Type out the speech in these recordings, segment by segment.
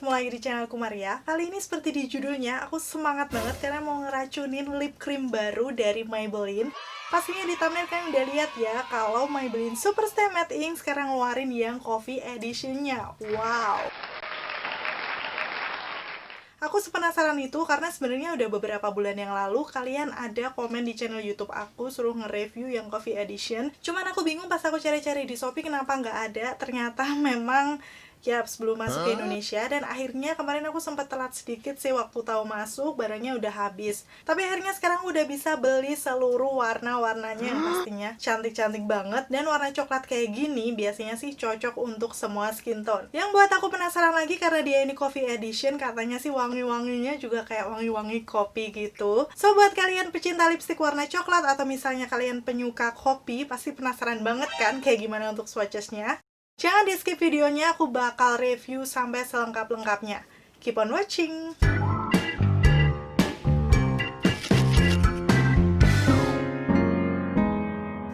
ketemu lagi di channelku Maria. Kali ini seperti di judulnya, aku semangat banget karena mau ngeracunin lip cream baru dari Maybelline. Pastinya di thumbnail kalian udah lihat ya, kalau Maybelline Super Stay Matte Ink sekarang ngeluarin yang Coffee Edition-nya. Wow! Aku sepenasaran itu karena sebenarnya udah beberapa bulan yang lalu kalian ada komen di channel YouTube aku suruh nge-review yang Coffee Edition. Cuman aku bingung pas aku cari-cari di Shopee kenapa nggak ada. Ternyata memang ya sebelum masuk ke Indonesia, dan akhirnya kemarin aku sempat telat sedikit sih waktu tahu masuk, barangnya udah habis. Tapi akhirnya sekarang udah bisa beli seluruh warna-warnanya yang pastinya cantik-cantik banget, dan warna coklat kayak gini biasanya sih cocok untuk semua skin tone. Yang buat aku penasaran lagi karena dia ini Coffee Edition, katanya sih wangi-wanginya juga kayak wangi-wangi kopi gitu. So buat kalian pecinta lipstick warna coklat atau misalnya kalian penyuka kopi, pasti penasaran banget kan kayak gimana untuk swatches-nya? Jangan di skip videonya, aku bakal review sampai selengkap-lengkapnya. Keep on watching!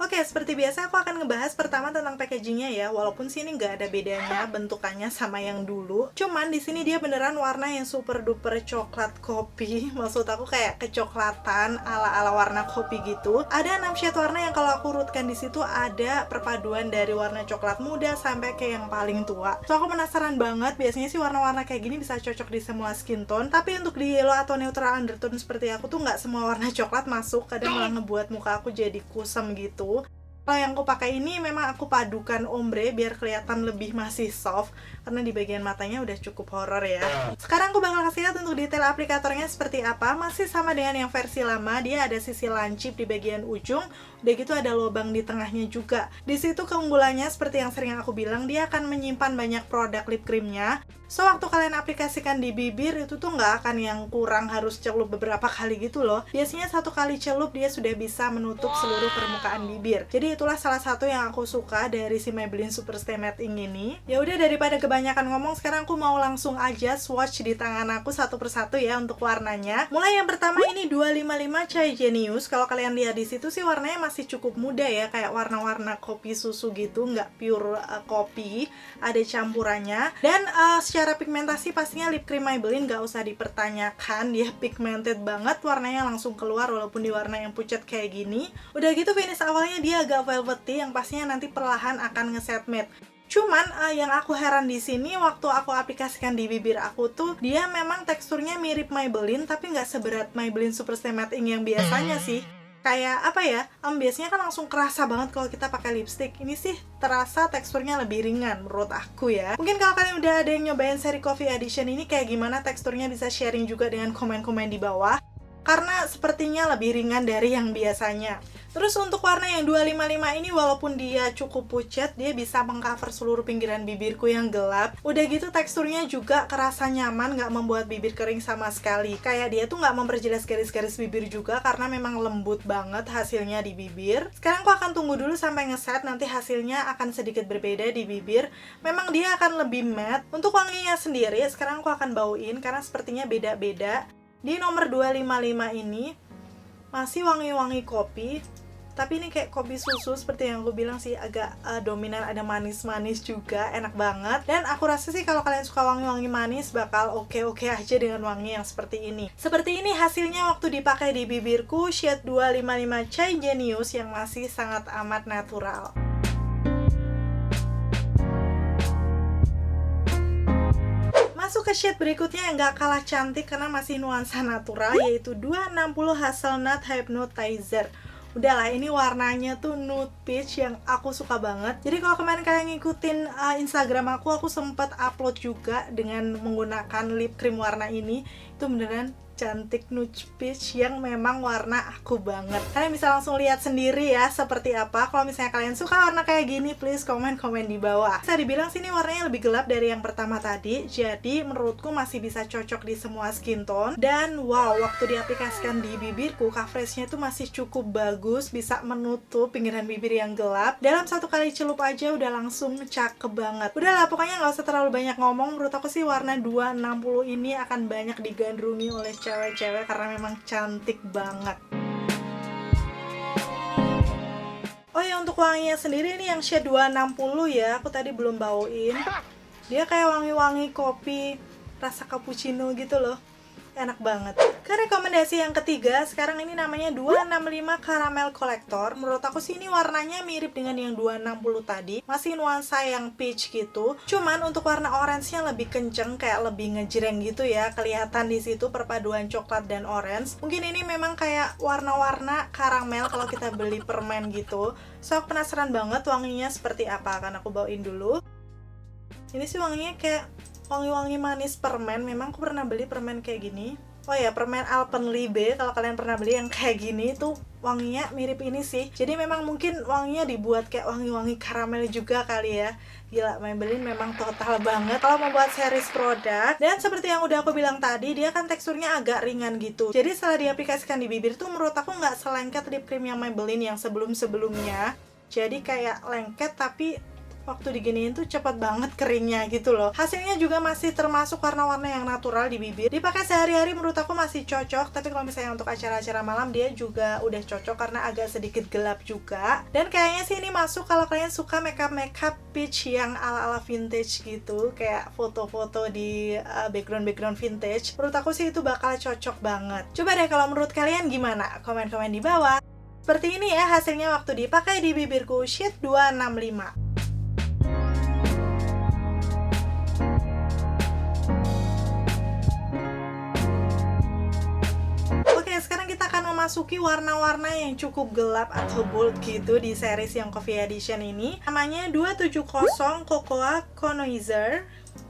Oke, seperti biasa aku akan ngebahas pertama tentang packagingnya ya. Walaupun sini nggak ada bedanya bentukannya sama yang dulu. Cuman di sini dia beneran warna yang super duper coklat kopi. Maksud aku kayak kecoklatan ala-ala warna kopi gitu. Ada 6 shade warna yang kalau aku urutkan di situ ada perpaduan dari warna coklat muda sampai ke yang paling tua. So aku penasaran banget, biasanya sih warna-warna kayak gini bisa cocok di semua skin tone. Tapi untuk di yellow atau neutral undertone seperti aku tuh nggak semua warna coklat masuk. Kadang malah ngebuat muka aku jadi kusam gitu. Kalau yang aku pakai ini memang aku padukan ombre biar kelihatan lebih masih soft, karena di bagian matanya udah cukup horror ya. Sekarang aku bakal kasih lihat untuk detail aplikatornya seperti apa. Masih sama dengan yang versi lama, dia ada sisi lancip di bagian ujung, udah gitu ada lubang di tengahnya juga. Di situ keunggulannya seperti yang sering aku bilang, dia akan menyimpan banyak produk lip creamnya. So waktu kalian aplikasikan di bibir itu tuh nggak akan yang kurang harus celup beberapa kali gitu loh. Biasanya satu kali celup dia sudah bisa menutup seluruh permukaan bibir. Jadi itulah salah satu yang aku suka dari si Maybelline Super Stay Matte Ink ini. Ya udah, daripada kebanyakan ngomong, sekarang aku mau langsung aja swatch di tangan aku satu persatu ya untuk warnanya. Mulai yang pertama ini 255 Chai Genius. Kalau kalian lihat di situ sih warnanya masih cukup muda ya, kayak warna-warna kopi susu gitu, nggak pure kopi, ada campurannya. Dan secara pigmentasi pastinya lip cream Maybelline nggak usah dipertanyakan, dia pigmented banget, warnanya langsung keluar walaupun di warna yang pucat kayak gini. Udah gitu finish awalnya dia agak velvety yang pastinya nanti perlahan akan ngeset matte. Cuman yang aku heran di sini waktu aku aplikasikan di bibir aku tuh, dia memang teksturnya mirip Maybelline tapi nggak seberat Maybelline Super Stay Matte Ink yang biasanya sih. Kayak apa ya, biasanya kan langsung kerasa banget kalau kita pakai lipstick. Ini sih terasa teksturnya lebih ringan menurut aku ya. Mungkin kalau kalian udah ada yang nyobain seri Coffee Edition ini kayak gimana teksturnya, bisa sharing juga dengan komen-komen di bawah, karena sepertinya lebih ringan dari yang biasanya. Terus untuk warna yang 255 ini walaupun dia cukup pucat, dia bisa mengcover seluruh pinggiran bibirku yang gelap. Udah gitu teksturnya juga kerasa nyaman, nggak membuat bibir kering sama sekali. Kayak dia tuh nggak memperjelas garis-garis bibir juga karena memang lembut banget hasilnya di bibir. Sekarang aku akan tunggu dulu sampai ngeset, nanti hasilnya akan sedikit berbeda di bibir. Memang dia akan lebih matte. Untuk wanginya sendiri, sekarang aku akan bauin karena sepertinya beda-beda. Di nomor 255 ini masih wangi-wangi kopi, tapi ini kayak kopi susu seperti yang aku bilang sih, agak dominan, ada manis-manis juga, enak banget. Dan aku rasa sih kalau kalian suka wangi-wangi manis bakal oke-oke aja dengan wangi yang seperti ini. Seperti ini hasilnya waktu dipakai di bibirku, shade 255 Chai Genius yang masih sangat amat natural. Masuk ke shade berikutnya yang gak kalah cantik karena masih nuansa natural, yaitu 260 Hazelnut Hypnotizer. Udahlah, ini warnanya tuh nude peach yang aku suka banget. Jadi kalau kemarin kalian ngikutin Instagram aku sempat upload juga dengan menggunakan lip cream warna ini. Itu beneran cantik nude peach yang memang warna aku banget. Kalian bisa langsung lihat sendiri ya seperti apa. Kalau misalnya kalian suka warna kayak gini, please komen-komen di bawah. Bisa dibilang sini warnanya lebih gelap dari yang pertama tadi, jadi menurutku masih bisa cocok di semua skin tone. Dan wow, waktu diaplikasikan di bibirku, coveragenya itu masih cukup bagus, bisa menutup pinggiran bibir yang gelap. Dalam satu kali celup aja udah langsung cakep banget. Udahlah, pokoknya nggak usah terlalu banyak ngomong. Menurut aku sih warna 260 ini akan banyak digandrungi oleh cewek-cewek karena memang cantik banget. Oh ya, untuk wanginya sendiri nih yang shade 260 ya, aku tadi belum bauin. Dia kayak wangi-wangi kopi rasa cappuccino gitu loh. Enak banget. Ke rekomendasi yang ketiga, sekarang ini namanya 265 Caramel Collector. Menurut aku sih ini warnanya mirip dengan yang 260 tadi, masih nuansa yang peach gitu. Cuman untuk warna orange-nya lebih kenceng, kayak lebih ngejreng gitu ya. Kelihatan di situ perpaduan coklat dan orange. Mungkin ini memang kayak warna-warna karamel kalau kita beli permen gitu. So aku penasaran banget wanginya seperti apa, akan aku bawain dulu. Ini sih wanginya kayak wangi-wangi manis permen. Memang aku pernah beli permen kayak gini. Oh ya, permen Alpenliebe, kalau kalian pernah beli yang kayak gini tuh wanginya mirip ini sih. Jadi memang mungkin wanginya dibuat kayak wangi-wangi karamel juga kali ya. Gila, Maybelline memang total banget kalau membuat series produk. Dan seperti yang udah aku bilang tadi, dia kan teksturnya agak ringan gitu. Jadi setelah diaplikasikan di bibir tuh menurut aku nggak selengket lip cream yang Maybelline yang sebelum-sebelumnya. Jadi kayak lengket tapi waktu diginiin tuh cepet banget keringnya gitu loh. Hasilnya juga masih termasuk warna-warna yang natural di bibir. Dipakai sehari-hari menurut aku masih cocok, tapi kalau misalnya untuk acara-acara malam dia juga udah cocok karena agak sedikit gelap juga. Dan kayaknya sih ini masuk kalau kalian suka makeup peach yang ala-ala vintage gitu, kayak foto-foto di background vintage. Menurut aku sih itu bakal cocok banget. Coba deh kalau menurut kalian gimana? Komen-komen di bawah. Seperti ini ya hasilnya waktu dipakai di bibirku, shade 265. Sekarang kita akan memasuki warna-warna yang cukup gelap atau bold gitu di series yang Coffee Edition ini. Namanya 270 Cocoa Connoisseur.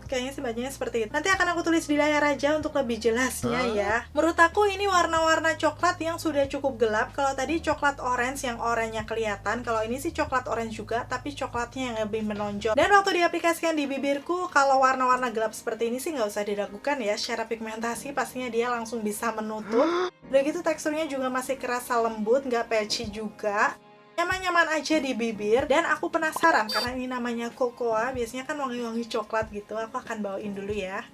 Kayaknya sih bacanya seperti itu. Nanti akan aku tulis di layar aja untuk lebih jelasnya ya. Menurut aku ini warna-warna coklat yang sudah cukup gelap. Kalau tadi coklat orange yang oranye kelihatan, kalau ini sih coklat orange juga tapi coklatnya yang lebih menonjol. Dan waktu diaplikasikan di bibirku, kalau warna-warna gelap seperti ini sih nggak usah diragukan ya. Secara pigmentasi pastinya dia langsung bisa menutup. Udah gitu teksturnya juga masih kerasa lembut, nggak patchy juga. Nyaman-nyaman aja di bibir. Dan aku penasaran karena ini namanya cocoa, biasanya kan wangi-wangi coklat gitu. Aku akan bawain dulu ya.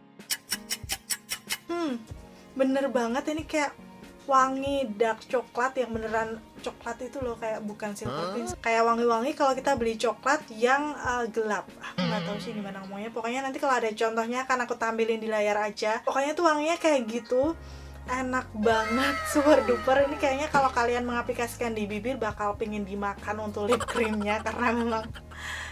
Bener banget ini kayak wangi dark coklat yang beneran coklat itu loh, kayak bukan silver pink. Kayak wangi-wangi kalau kita beli coklat yang gelap. Aku nggak tahu sih gimana ngomongnya. Pokoknya nanti kalau ada contohnya akan aku tampilin di layar aja. Pokoknya tuh wanginya kayak gitu. Enak banget, super duper. Ini kayaknya kalau kalian mengaplikasikan di bibir bakal pengen dimakan untuk lip creamnya karena memang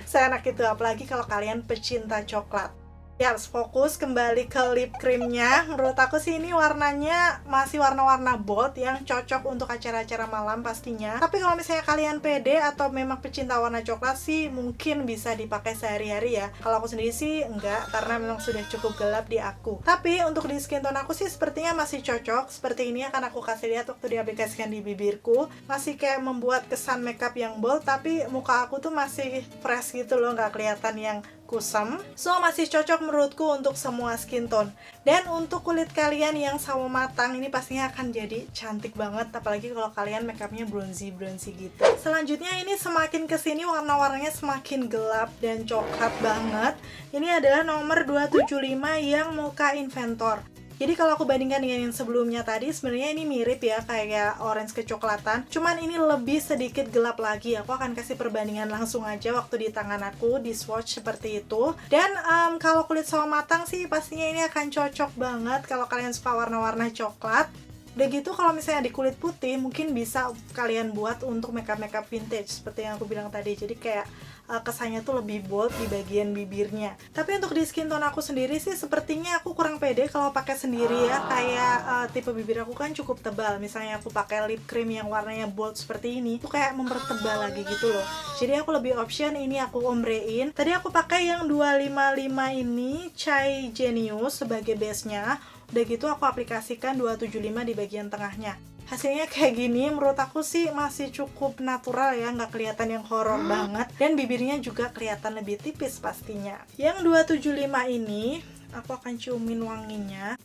seenak itu, apalagi kalau kalian pecinta coklat. Ya, fokus kembali ke lip creamnya. Menurut aku sih ini warnanya masih warna-warna bold yang cocok untuk acara-acara malam pastinya. Tapi kalau misalnya kalian pede atau memang pecinta warna coklat sih mungkin bisa dipakai sehari-hari ya. Kalau aku sendiri sih enggak, karena memang sudah cukup gelap di aku. Tapi untuk di skin tone aku sih sepertinya masih cocok. Seperti ini akan aku kasih lihat waktu diaplikasikan di bibirku. Masih kayak membuat kesan makeup yang bold, tapi muka aku tuh masih fresh gitu loh, nggak kelihatan yang kusam. So masih cocok menurutku untuk semua skin tone. Dan untuk kulit kalian yang sawo matang ini pastinya akan jadi cantik banget, apalagi kalau kalian makeupnya bronzy gitu. Selanjutnya ini semakin kesini warna-warnanya semakin gelap dan coklat banget. Ini adalah nomor 275 yang Mocha Inventor. Jadi kalau aku bandingkan dengan yang sebelumnya tadi, sebenarnya ini mirip ya, kayak orange kecoklatan. Cuman ini lebih sedikit gelap lagi. Aku akan kasih perbandingan langsung aja waktu di tangan aku, di swatch seperti itu. Dan kalau kulit sawo matang sih pastinya ini akan cocok banget kalau kalian suka warna-warna coklat. Udah gitu kalau misalnya di kulit putih mungkin bisa kalian buat untuk makeup vintage seperti yang aku bilang tadi. Jadi kayak kesannya tuh lebih bold di bagian bibirnya. Tapi untuk di skin tone aku sendiri sih sepertinya aku kurang pede kalau pakai sendiri ya. Kayak tipe bibir aku kan cukup tebal. Misalnya aku pakai lip cream yang warnanya bold seperti ini, tuh kayak mempertebal lagi gitu loh. Jadi aku lebih option ini aku ombrein. Tadi aku pakai yang 255 ini Chai Genius sebagai base-nya. Udah gitu aku aplikasikan 275 di bagian tengahnya. Hasilnya kayak gini, menurut aku sih masih cukup natural ya, nggak kelihatan yang horor banget. Dan bibirnya juga kelihatan lebih tipis pastinya. Yang 275 ini, aku akan ciumin wanginya.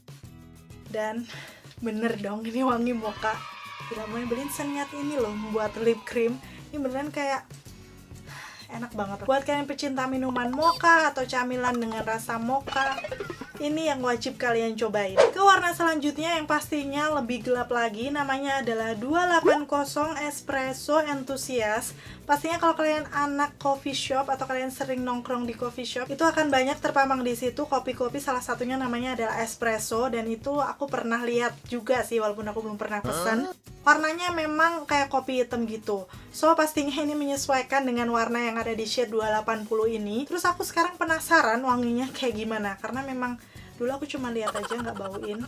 Dan bener dong, ini wangi mocha. Gila, Maybelline seniat ini loh membuat lip cream. Ini beneran kayak enak banget. Buat kalian pecinta minuman mocha atau camilan dengan rasa mocha, ini yang wajib kalian cobain. Ke warna warna selanjutnya yang pastinya lebih gelap lagi, namanya adalah 280 Espresso Enthusiast. Pastinya kalau kalian anak coffee shop atau kalian sering nongkrong di coffee shop, itu akan banyak terpampang di situ kopi-kopi, salah satunya namanya adalah espresso, dan itu aku pernah lihat juga sih walaupun aku belum pernah pesan. Warnanya memang kayak kopi hitam gitu. So pastinya ini menyesuaikan dengan warna yang ada di shade 280 ini. Terus aku sekarang penasaran wanginya kayak gimana, karena memang dulu aku cuma lihat aja, nggak bauin.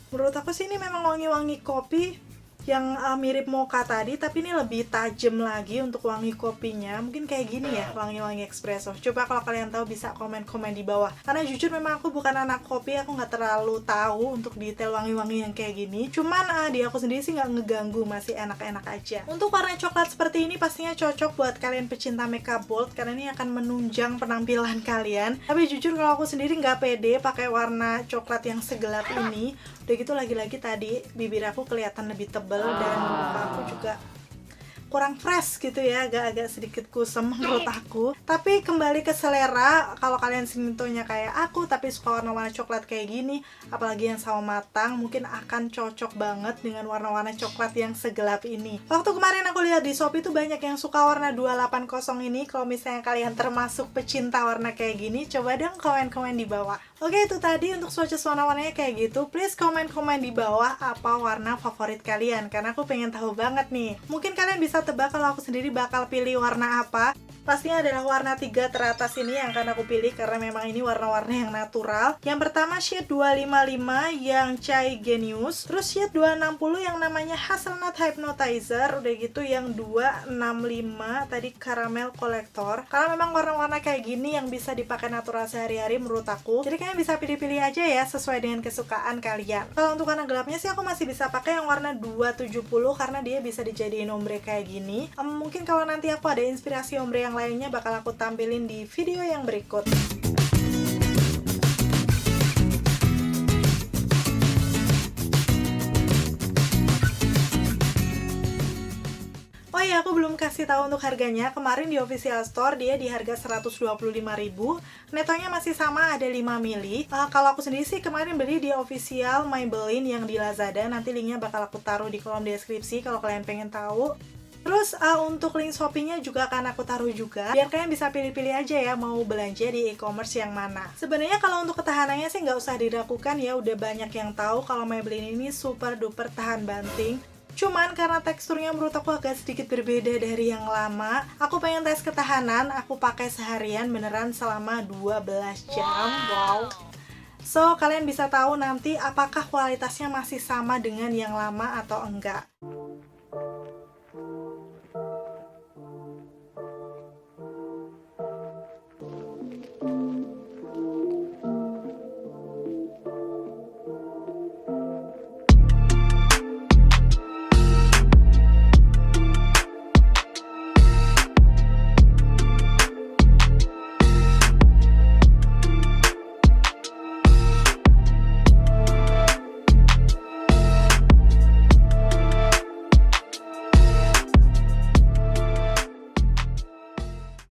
Menurut aku sih ini memang wangi-wangi kopi yang mirip mocha tadi, tapi ini lebih tajam lagi untuk wangi kopinya. Mungkin kayak gini ya wangi-wangi espresso. Coba kalau kalian tahu bisa komen-komen di bawah, karena jujur memang aku bukan anak kopi, aku nggak terlalu tahu untuk detail wangi-wangi yang kayak gini. Cuman di aku sendiri sih nggak ngeganggu, masih enak-enak aja. Untuk warna coklat seperti ini pastinya cocok buat kalian pecinta makeup bold, karena ini akan menunjang penampilan kalian. Tapi jujur kalau aku sendiri nggak pede pakai warna coklat yang segelap ini. Udah gitu lagi-lagi tadi bibir aku kelihatan lebih tebal dan muka aku juga kurang fresh gitu ya, agak-agak sedikit kusem menurut aku. Tapi kembali ke selera, kalau kalian sintonya kayak aku tapi suka warna-warna coklat kayak gini, apalagi yang sawo matang, mungkin akan cocok banget dengan warna-warna coklat yang segelap ini. Waktu kemarin aku lihat di Shopee tuh banyak yang suka warna 280 ini. Kalau misalnya kalian termasuk pecinta warna kayak gini, coba dong komen-komen di bawah. Oke, itu tadi untuk swatches warna-warnanya kayak gitu. Please komen-komen di bawah apa warna favorit kalian, karena aku pengen tahu banget nih. Mungkin kalian bisa tebak kalau aku sendiri bakal pilih warna apa. Pastinya adalah warna 3 teratas ini yang akan aku pilih, karena memang ini warna-warna yang natural. Yang pertama shade 255 yang Chai Genius, terus shade 260 yang namanya Hazelnut Hypnotizer, udah gitu yang 265 tadi Caramel Collector. Karena memang warna-warna kayak gini yang bisa dipakai natural sehari-hari menurut aku, jadi kalian bisa pilih-pilih aja ya sesuai dengan kesukaan kalian. Kalau untuk warna gelapnya sih aku masih bisa pakai yang warna 270, karena dia bisa dijadiin ombre kayak gini. Mungkin kalau nanti aku ada inspirasi ombre yang lainnya bakal aku tampilin di video yang berikut. Oh iya, aku belum kasih tahu untuk harganya. Kemarin di official store dia di harga 125.000. Netonya masih sama, ada 5 mili. Kalau aku sendiri sih kemarin beli di official Maybelline yang di Lazada. Nanti linknya bakal aku taruh di kolom deskripsi kalau kalian pengen tahu. Terus untuk link Shopee-nya juga akan aku taruh juga, biar kalian bisa pilih-pilih aja ya mau belanja di e-commerce yang mana. Sebenarnya kalau untuk ketahanannya sih nggak usah diragukan ya, udah banyak yang tahu kalau Maybelline ini super duper tahan banting. Cuman karena teksturnya menurut aku agak sedikit berbeda dari yang lama, aku pengen tes ketahanan, aku pakai seharian beneran selama 12 jam. Wow. So, kalian bisa tahu nanti apakah kualitasnya masih sama dengan yang lama atau enggak.